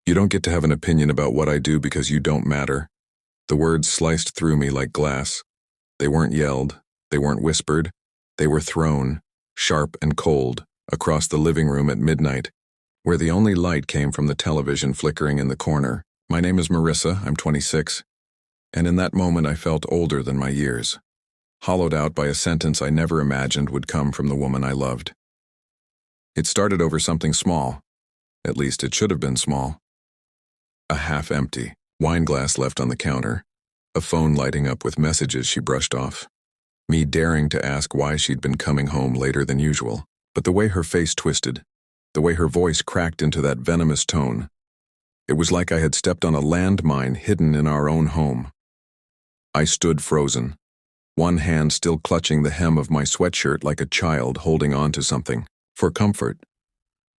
You don't get to have an opinion about what I do because you don't matter. The words sliced through me like glass. They weren't yelled. They weren't whispered. They were thrown, sharp and cold, across the living room at midnight, where the only light came from the television flickering in the corner. My name is Marissa, I'm 26, and in that moment I felt older than my years, hollowed out by a sentence I never imagined would come from the woman I loved. It started over something small. At least it should have been small. A half-empty wine glass left on the counter, a phone lighting up with messages she brushed off, me daring to ask why she'd been coming home later than usual. But the way her face twisted, the way her voice cracked into that venomous tone, it was like I had stepped on a landmine hidden in our own home. I stood frozen, one hand still clutching the hem of my sweatshirt like a child holding on to something, for comfort.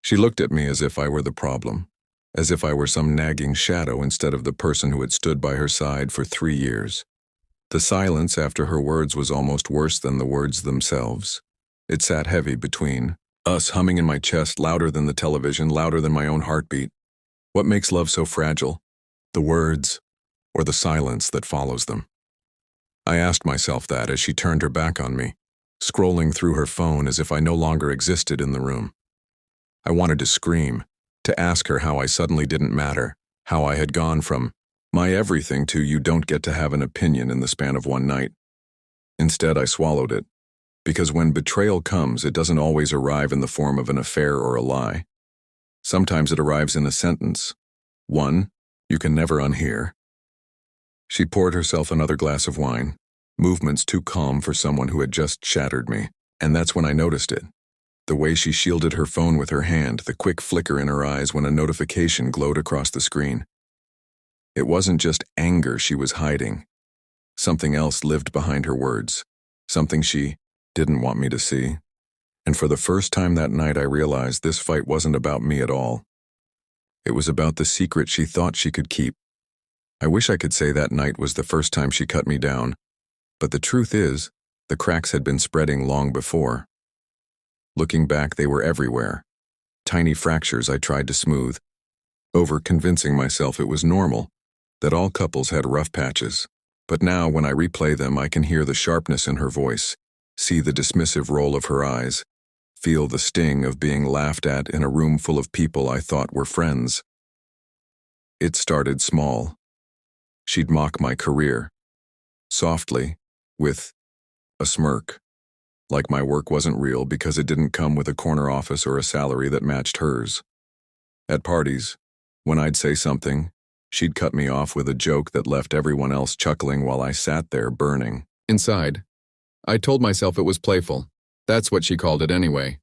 She looked at me as if I were the problem, as if I were some nagging shadow instead of the person who had stood by her side for 3 years. The silence after her words was almost worse than the words themselves. It sat heavy between us, humming in my chest, louder than the television, louder than my own heartbeat. What makes love so fragile? The words, or the silence that follows them? I asked myself that as she turned her back on me, scrolling through her phone as if I no longer existed in the room. I wanted to scream, to ask her how I suddenly didn't matter, how I had gone from my everything to you don't get to have an opinion in the span of one night. Instead, I swallowed it. Because when betrayal comes, it doesn't always arrive in the form of an affair or a lie. Sometimes it arrives in a sentence. One you can never unhear. She poured herself another glass of wine, movements too calm for someone who had just shattered me, and that's when I noticed it. The way she shielded her phone with her hand, the quick flicker in her eyes when a notification glowed across the screen. It wasn't just anger she was hiding. Something else lived behind her words, something she didn't want me to see. And for the first time that night I realized this fight wasn't about me at all. It was about the secret she thought she could keep. I wish I could say that night was the first time she cut me down, but the truth is, the cracks had been spreading long before. Looking back, they were everywhere. Tiny fractures I tried to smooth, over-convincing myself it was normal, that all couples had rough patches. But now, when I replay them, I can hear the sharpness in her voice, see the dismissive roll of her eyes, feel the sting of being laughed at in a room full of people I thought were friends. It started small. She'd mock my career, softly, with a smirk, like my work wasn't real because it didn't come with a corner office or a salary that matched hers. At parties, when I'd say something, she'd cut me off with a joke that left everyone else chuckling while I sat there burning. Inside, I told myself it was playful. That's what she called it anyway.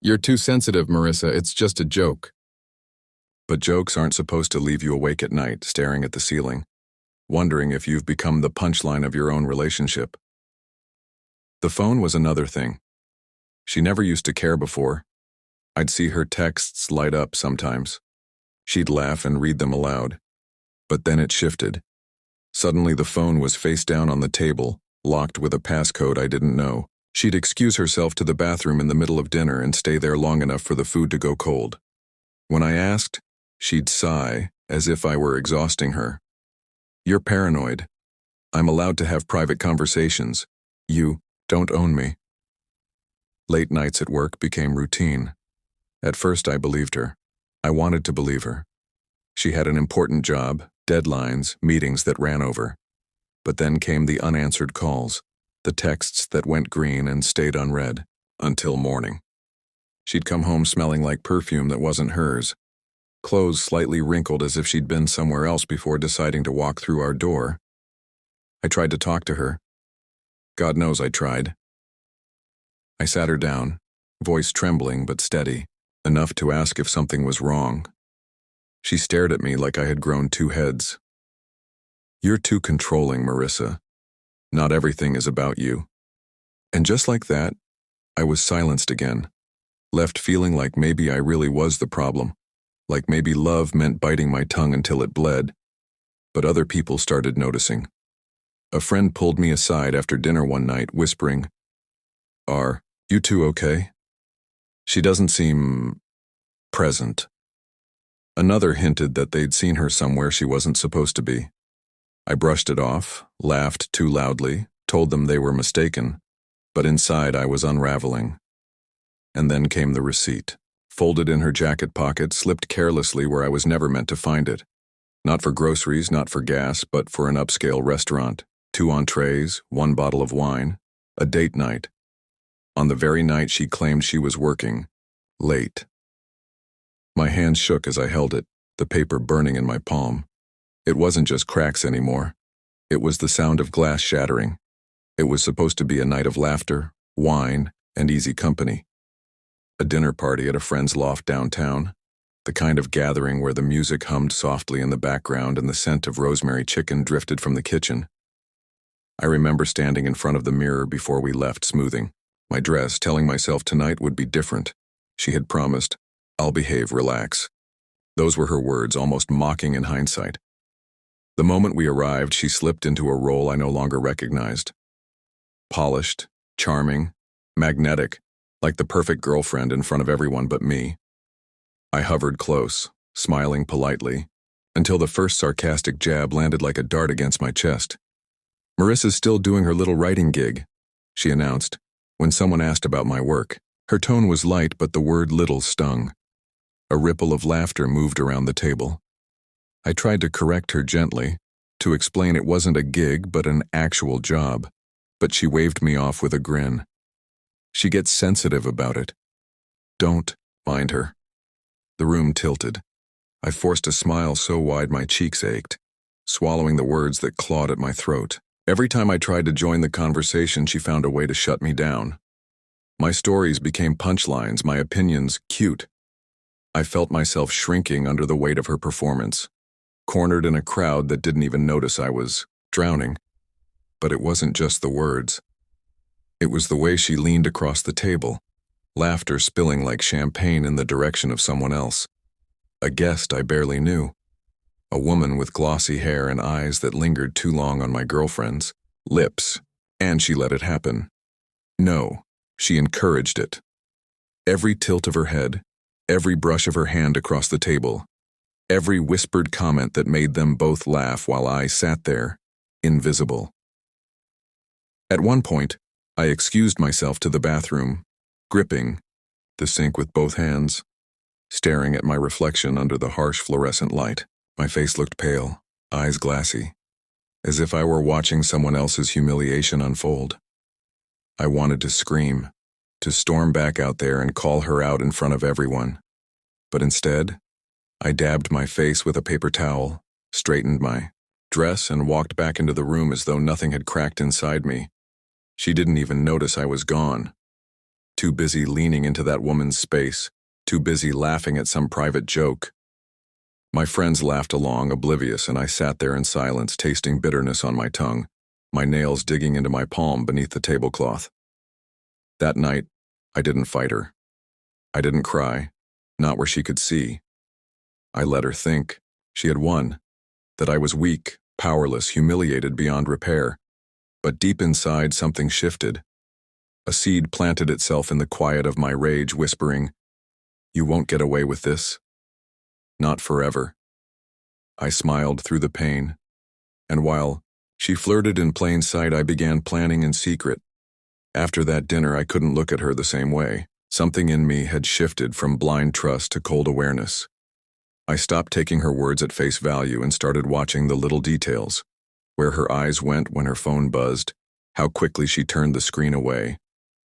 You're too sensitive, Marissa, it's just a joke. But jokes aren't supposed to leave you awake at night, staring at the ceiling, wondering if you've become the punchline of your own relationship. The phone was another thing. She never used to care before. I'd see her texts light up sometimes. She'd laugh and read them aloud. But then it shifted. Suddenly the phone was face down on the table, locked with a passcode I didn't know. She'd excuse herself to the bathroom in the middle of dinner and stay there long enough for the food to go cold. When I asked, she'd sigh, as if I were exhausting her. You're paranoid. I'm allowed to have private conversations. You don't own me. Late nights at work became routine. At first I believed her. I wanted to believe her. She had an important job, deadlines, meetings that ran over. But then came the unanswered calls, the texts that went green and stayed unread, until morning. She'd come home smelling like perfume that wasn't hers, clothes slightly wrinkled as if she'd been somewhere else before deciding to walk through our door. I tried to talk to her. God knows I tried. I sat her down, voice trembling but steady, enough to ask if something was wrong. She stared at me like I had grown 2 heads. You're too controlling, Marissa. Not everything is about you. And just like that, I was silenced again, left feeling like maybe I really was the problem, like maybe love meant biting my tongue until it bled. But other people started noticing. A friend pulled me aside after dinner one night, whispering, "Are you two okay? She doesn't seem present." Another hinted that they'd seen her somewhere she wasn't supposed to be. I brushed it off, laughed too loudly, told them they were mistaken, but inside I was unraveling. And then came the receipt, folded in her jacket pocket, slipped carelessly where I was never meant to find it. Not for groceries, not for gas, but for an upscale restaurant. 2 entrees, 1 bottle of wine, a date night. On the very night she claimed she was working, late. My hand shook as I held it, the paper burning in my palm. It wasn't just cracks anymore. It was the sound of glass shattering. It was supposed to be a night of laughter, wine, and easy company. A dinner party at a friend's loft downtown, the kind of gathering where the music hummed softly in the background and the scent of rosemary chicken drifted from the kitchen. I remember standing in front of the mirror before we left, smoothing my dress, telling myself tonight would be different. She had promised, "I'll behave, relax." Those were her words, almost mocking in hindsight. The moment we arrived, she slipped into a role I no longer recognized. Polished, charming, magnetic, like the perfect girlfriend in front of everyone but me. I hovered close, smiling politely, until the first sarcastic jab landed like a dart against my chest. "Marissa's still doing her little writing gig," she announced, when someone asked about my work. Her tone was light, but the word little stung. A ripple of laughter moved around the table. I tried to correct her gently, to explain it wasn't a gig but an actual job, but she waved me off with a grin. She gets sensitive about it. Don't mind her. The room tilted. I forced a smile so wide my cheeks ached, swallowing the words that clawed at my throat. Every time I tried to join the conversation, she found a way to shut me down. My stories became punchlines, my opinions cute. I felt myself shrinking under the weight of her performance, cornered in a crowd that didn't even notice I was drowning. But it wasn't just the words. It was the way she leaned across the table, laughter spilling like champagne in the direction of someone else. A guest I barely knew. A woman with glossy hair and eyes that lingered too long on my girlfriend's lips, and she let it happen. No, she encouraged it. Every tilt of her head, every brush of her hand across the table, every whispered comment that made them both laugh while I sat there, invisible. At one point, I excused myself to the bathroom, gripping the sink with both hands, staring at my reflection under the harsh fluorescent light. My face looked pale, eyes glassy, as if I were watching someone else's humiliation unfold. I wanted to scream, to storm back out there and call her out in front of everyone. But instead, I dabbed my face with a paper towel, straightened my dress, and walked back into the room as though nothing had cracked inside me. She didn't even notice I was gone. Too busy leaning into that woman's space, too busy laughing at some private joke. My friends laughed along, oblivious, and I sat there in silence, tasting bitterness on my tongue, my nails digging into my palm beneath the tablecloth. That night, I didn't fight her. I didn't cry, not where she could see. I let her think she had won, that I was weak, powerless, humiliated beyond repair. But deep inside, something shifted. A seed planted itself in the quiet of my rage, whispering, "You won't get away with this. Not forever." I smiled through the pain, and while she flirted in plain sight, I began planning in secret. After that dinner, I couldn't look at her the same way. Something in me had shifted from blind trust to cold awareness. I stopped taking her words at face value and started watching the little details, where her eyes went when her phone buzzed, how quickly she turned the screen away,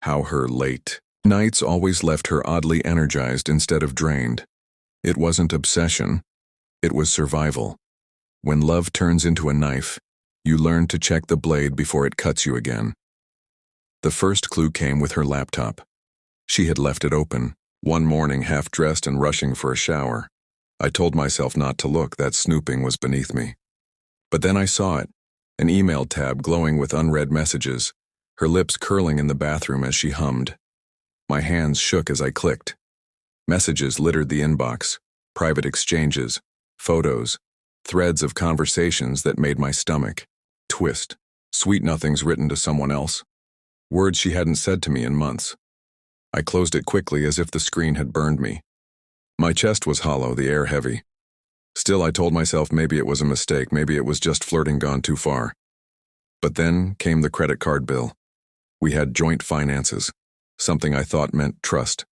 how her late nights always left her oddly energized instead of drained. It wasn't obsession, it was survival. When love turns into a knife, you learn to check the blade before it cuts you again. The first clue came with her laptop. She had left it open, one morning half-dressed and rushing for a shower. I told myself not to look, that snooping was beneath me. But then I saw it, an email tab glowing with unread messages, her lips curling in the bathroom as she hummed. My hands shook as I clicked. Messages littered the inbox, private exchanges, photos, threads of conversations that made my stomach twist. Sweet nothings written to someone else. Words she hadn't said to me in months. I closed it quickly as if the screen had burned me. My chest was hollow, the air heavy. Still, I told myself maybe it was a mistake, maybe it was just flirting gone too far. But then came the credit card bill. We had joint finances, something I thought meant trust,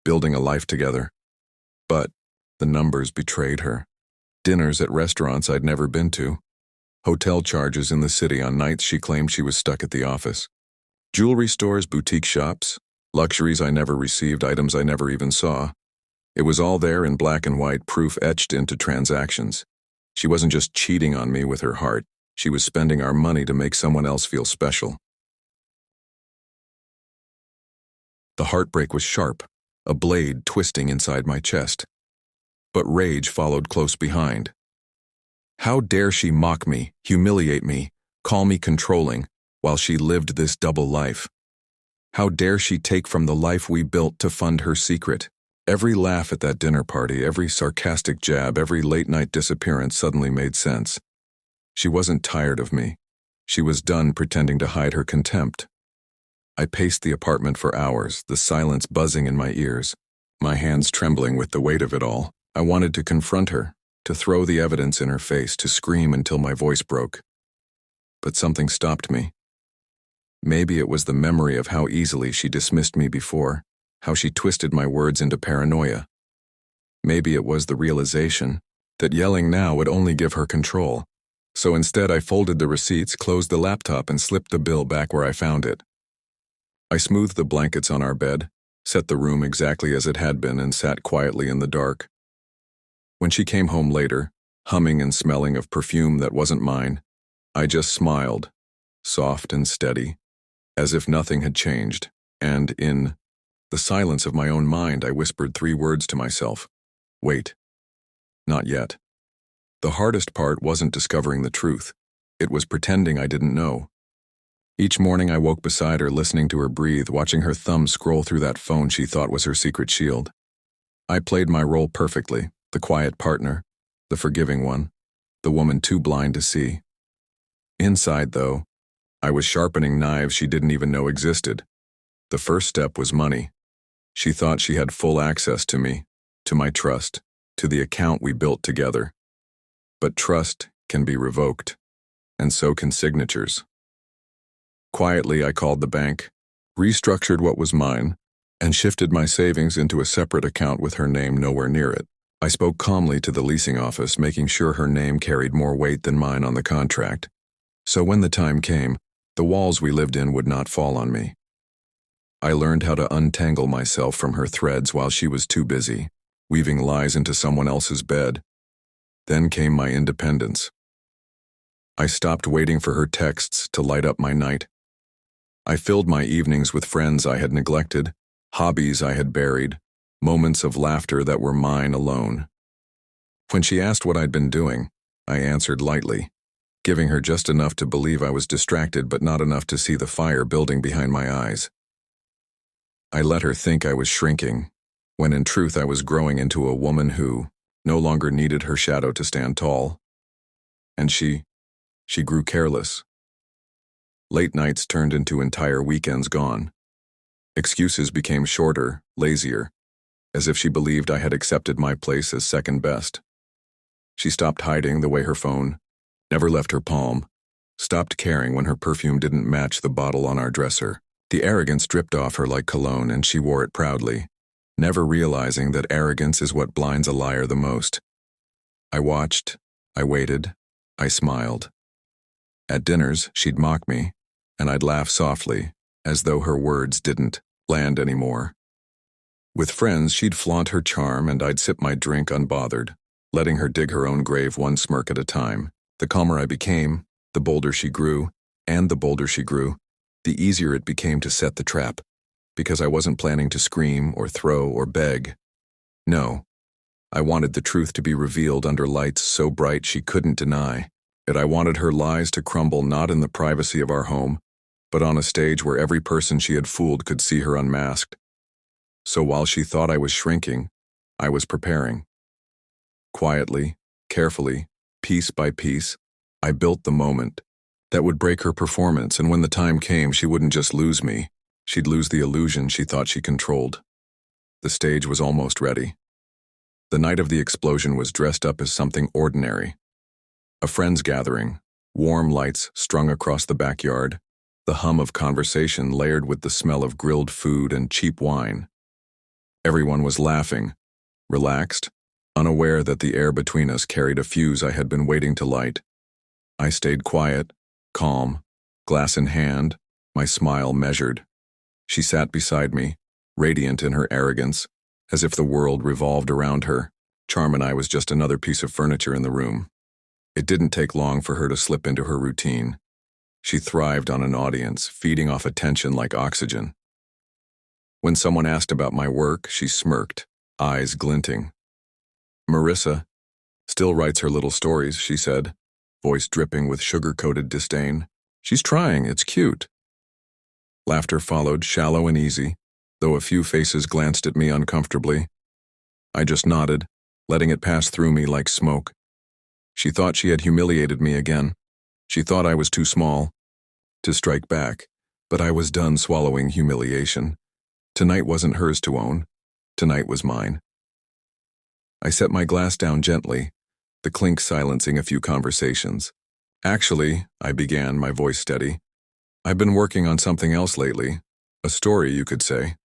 building a life together. But the numbers betrayed her. Dinners at restaurants I'd never been to. Hotel charges in the city on nights she claimed she was stuck at the office. Jewelry stores, boutique shops, luxuries I never received, items I never even saw. It was all there in black and white, proof etched into transactions. She wasn't just cheating on me with her heart. She was spending our money to make someone else feel special. The heartbreak was sharp, a blade twisting inside my chest. But rage followed close behind. How dare she mock me, humiliate me, call me controlling, while she lived this double life? How dare she take from the life we built to fund her secret? Every laugh at that dinner party, every sarcastic jab, every late-night disappearance suddenly made sense. She wasn't tired of me. She was done pretending to hide her contempt. I paced the apartment for hours, the silence buzzing in my ears, my hands trembling with the weight of it all. I wanted to confront her, to throw the evidence in her face, to scream until my voice broke. But something stopped me. Maybe it was the memory of how easily she dismissed me before, how she twisted my words into paranoia. Maybe it was the realization that yelling now would only give her control. So instead I folded the receipts, closed the laptop, and slipped the bill back where I found it. I smoothed the blankets on our bed, set the room exactly as it had been, and sat quietly in the dark. When she came home later, humming and smelling of perfume that wasn't mine, I just smiled, soft and steady, as if nothing had changed, and in the silence of my own mind I whispered 3 words to myself. Wait. Not yet. The hardest part wasn't discovering the truth. It was pretending I didn't know. Each morning I woke beside her, listening to her breathe, watching her thumb scroll through that phone she thought was her secret shield. I played my role perfectly, the quiet partner, the forgiving one, the woman too blind to see. Inside, though, I was sharpening knives she didn't even know existed. The first step was money. She thought she had full access to me, to my trust, to the account we built together. But trust can be revoked, and so can signatures. Quietly, I called the bank, restructured what was mine, and shifted my savings into a separate account with her name nowhere near it. I spoke calmly to the leasing office, making sure her name carried more weight than mine on the contract. So when the time came, the walls we lived in would not fall on me. I learned how to untangle myself from her threads while she was too busy, weaving lies into someone else's bed. Then came my independence. I stopped waiting for her texts to light up my night. I filled my evenings with friends I had neglected, hobbies I had buried, moments of laughter that were mine alone. When she asked what I'd been doing, I answered lightly, giving her just enough to believe I was distracted but not enough to see the fire building behind my eyes. I let her think I was shrinking, when in truth I was growing into a woman who no longer needed her shadow to stand tall. And she grew careless. Late nights turned into entire weekends gone. Excuses became shorter, lazier, as if she believed I had accepted my place as second best. She stopped hiding the way her phone never left her palm, stopped caring when her perfume didn't match the bottle on our dresser. The arrogance dripped off her like cologne, and she wore it proudly, never realizing that arrogance is what blinds a liar the most. I watched, I waited, I smiled. At dinners, she'd mock me, and I'd laugh softly, as though her words didn't land anymore. With friends, she'd flaunt her charm, and I'd sip my drink unbothered, letting her dig her own grave one smirk at a time. The calmer I became, the bolder she grew, and the bolder she grew, the easier it became to set the trap, because I wasn't planning to scream or throw or beg. No, I wanted the truth to be revealed under lights so bright she couldn't deny. Yet I wanted her lies to crumble not in the privacy of our home, but on a stage where every person she had fooled could see her unmasked. So while she thought I was shrinking, I was preparing. Quietly, carefully, piece by piece, I built the moment that would break her performance, and when the time came, she wouldn't just lose me, she'd lose the illusion she thought she controlled. The stage was almost ready. The night of the explosion was dressed up as something ordinary. A friends' gathering, warm lights strung across the backyard, the hum of conversation layered with the smell of grilled food and cheap wine. Everyone was laughing, relaxed, unaware that the air between us carried a fuse I had been waiting to light. I stayed quiet, calm, glass in hand, my smile measured. She sat beside me, radiant in her arrogance, as if the world revolved around her. Charm and I was just another piece of furniture in the room. It didn't take long for her to slip into her routine. She thrived on an audience, feeding off attention like oxygen. When someone asked about my work, she smirked, eyes glinting. "Marissa still writes her little stories," she said, voice dripping with sugar-coated disdain. "She's trying, it's cute." Laughter followed, shallow and easy, though a few faces glanced at me uncomfortably. I just nodded, letting it pass through me like smoke. She thought she had humiliated me again. She thought I was too small to strike back, but I was done swallowing humiliation. Tonight wasn't hers to own. Tonight was mine. I set my glass down gently, the clink silencing a few conversations. "Actually," I began, my voice steady, "I've been working on something else lately. A story, you could say."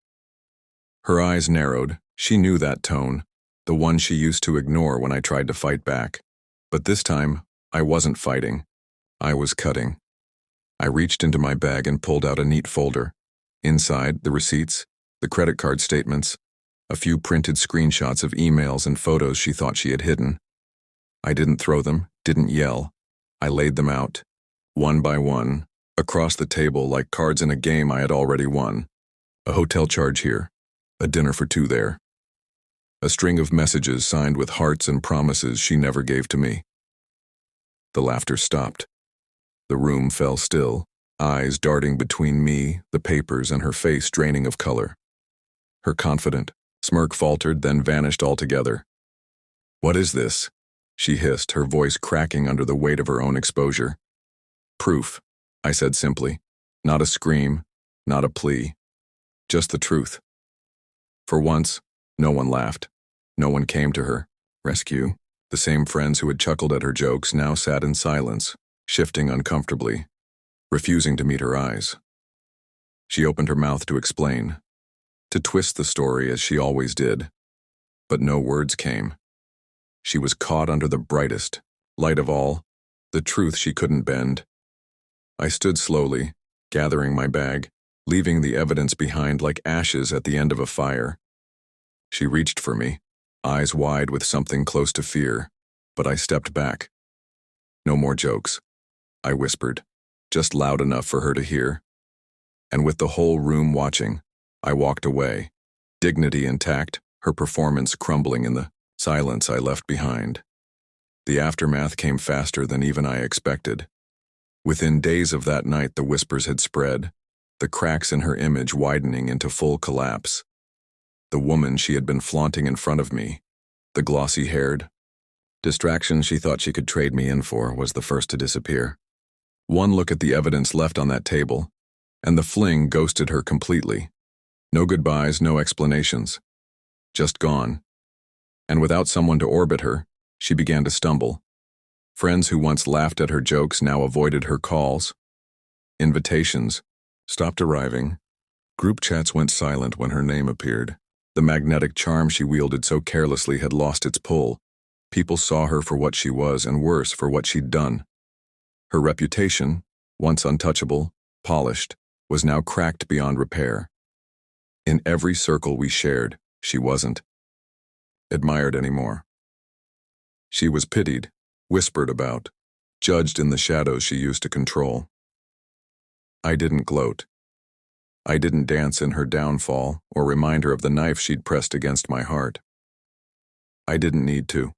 Her eyes narrowed. She knew that tone, the one she used to ignore when I tried to fight back. But this time, I wasn't fighting. I was cutting. I reached into my bag and pulled out a neat folder. Inside, the receipts, the credit card statements, a few printed screenshots of emails and photos she thought she had hidden. I didn't throw them, didn't yell. I laid them out, one by one, across the table like cards in a game I had already won. A hotel charge here, a dinner for two there. A string of messages signed with hearts and promises she never gave to me. The laughter stopped. The room fell still, eyes darting between me, the papers, and her face draining of color. Her confident smirk faltered, then vanished altogether. "What is this?" she hissed, her voice cracking under the weight of her own exposure. "Proof," I said simply. Not a scream, not a plea. Just the truth. For once, no one laughed. No one came to her rescue. The same friends who had chuckled at her jokes now sat in silence, shifting uncomfortably, refusing to meet her eyes. She opened her mouth to explain, to twist the story as she always did, but no words came. She was caught under the brightest light of all, the truth she couldn't bend. I stood slowly, gathering my bag, leaving the evidence behind like ashes at the end of a fire. She reached for me, eyes wide with something close to fear, but I stepped back. "No more jokes," I whispered, just loud enough for her to hear. And with the whole room watching, I walked away, dignity intact, her performance crumbling in the silence I left behind. The aftermath came faster than even I expected. Within days of that night, the whispers had spread, the cracks in her image widening into full collapse. The woman she had been flaunting in front of me, the glossy-haired distraction she thought she could trade me in for, was the first to disappear. One look at the evidence left on that table, and the fling ghosted her completely. No goodbyes, no explanations. Just gone. And without someone to orbit her, she began to stumble. Friends who once laughed at her jokes now avoided her calls. Invitations stopped arriving. Group chats went silent when her name appeared. The magnetic charm she wielded so carelessly had lost its pull. People saw her for what she was, and worse, for what she'd done. Her reputation, once untouchable, polished, was now cracked beyond repair. In every circle we shared, she wasn't admired anymore. She was pitied, whispered about, judged in the shadows she used to control. I didn't gloat. I didn't dance in her downfall or remind her of the knife she'd pressed against my heart. I didn't need to.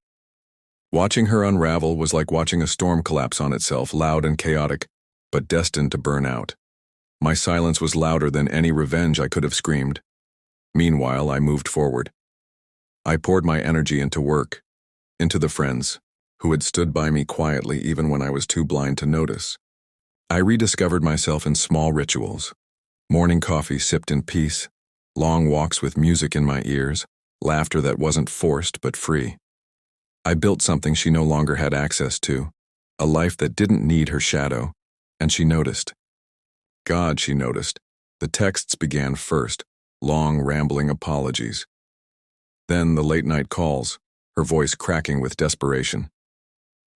Watching her unravel was like watching a storm collapse on itself, loud and chaotic, but destined to burn out. My silence was louder than any revenge I could have screamed. Meanwhile, I moved forward. I poured my energy into work, into the friends who had stood by me quietly even when I was too blind to notice. I rediscovered myself in small rituals. Morning coffee sipped in peace, long walks with music in my ears, laughter that wasn't forced but free. I built something she no longer had access to, a life that didn't need her shadow, and she noticed. God, she noticed. The texts began first, long, rambling apologies. Then the late-night calls, her voice cracking with desperation.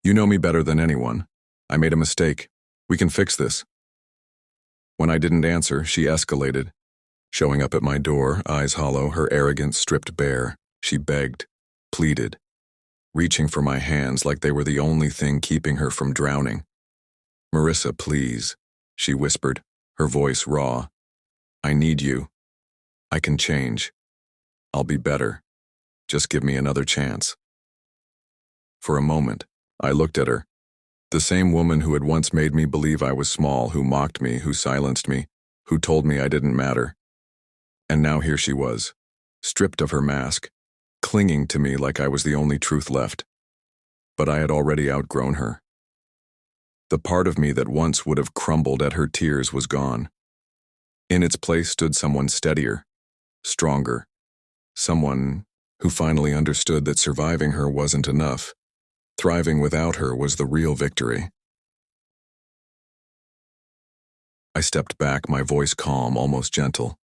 You know me better than anyone. I made a mistake. We can fix this. When I didn't answer, she escalated. Showing up at my door, eyes hollow, her arrogance stripped bare, she begged, pleaded, reaching for my hands like they were the only thing keeping her from drowning. Marissa, please, she whispered, her voice raw. I need you. I can change. I'll be better. Just give me another chance. For a moment, I looked at her. The same woman who had once made me believe I was small, who mocked me, who silenced me, who told me I didn't matter. And now here she was, stripped of her mask, clinging to me like I was the only truth left. But I had already outgrown her. The part of me that once would have crumbled at her tears was gone. In its place stood someone steadier, stronger, someone who finally understood that surviving her wasn't enough. Thriving without her was the real victory. I stepped back, my voice calm, almost gentle.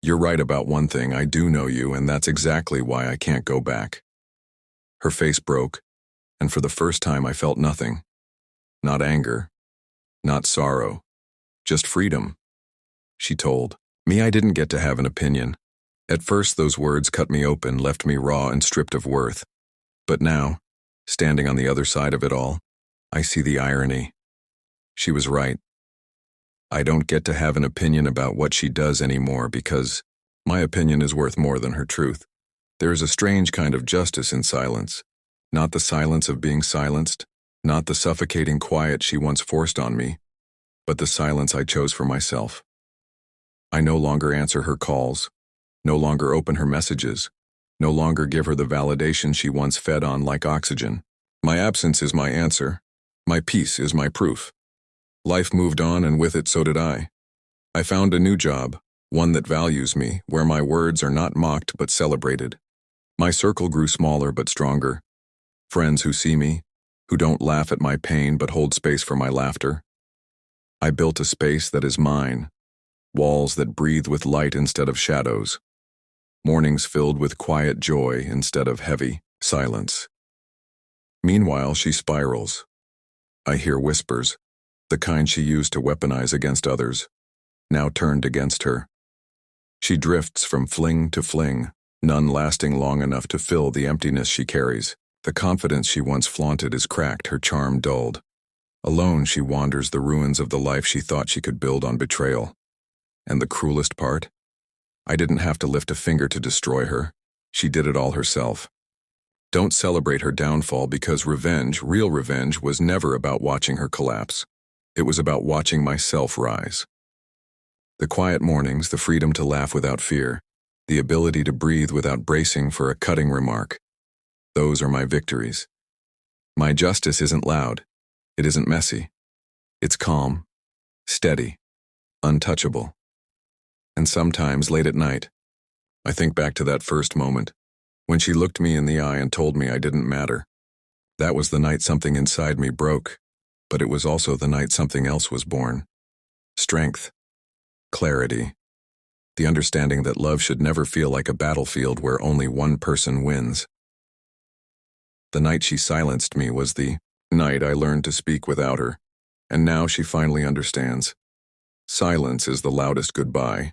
You're right about one thing, I do know you, and that's exactly why I can't go back. Her face broke, and for the first time I felt nothing. Not anger, not sorrow, just freedom. She told me I didn't get to have an opinion. At first those words cut me open, left me raw and stripped of worth. But now, standing on the other side of it all, I see the irony. She was right. I don't get to have an opinion about what she does anymore because my opinion is worth more than her truth. There is a strange kind of justice in silence. Not the silence of being silenced, not the suffocating quiet she once forced on me, but the silence I chose for myself. I no longer answer her calls, no longer open her messages, no longer give her the validation she once fed on like oxygen. My absence is my answer. My peace is my proof. Life moved on, and with it so did I. I found a new job, one that values me, where my words are not mocked but celebrated. My circle grew smaller but stronger. Friends who see me, who don't laugh at my pain but hold space for my laughter. I built a space that is mine, walls that breathe with light instead of shadows, mornings filled with quiet joy instead of heavy silence. Meanwhile, she spirals. I hear whispers, the kind she used to weaponize against others, now turned against her. She drifts from fling to fling, none lasting long enough to fill the emptiness she carries. The confidence she once flaunted is cracked, her charm dulled. Alone, she wanders the ruins of the life she thought she could build on betrayal. And the cruelest part? I didn't have to lift a finger to destroy her. She did it all herself. Don't celebrate her downfall because revenge, real revenge, was never about watching her collapse. It was about watching myself rise. The quiet mornings, the freedom to laugh without fear, the ability to breathe without bracing for a cutting remark. Those are my victories. My justice isn't loud. It isn't messy. It's calm, steady, untouchable. And sometimes, late at night, I think back to that first moment, when she looked me in the eye and told me I didn't matter. That was the night something inside me broke, but it was also the night something else was born. Strength, clarity, the understanding that love should never feel like a battlefield where only one person wins. The night she silenced me was the night I learned to speak without her, and now she finally understands. Silence is the loudest goodbye.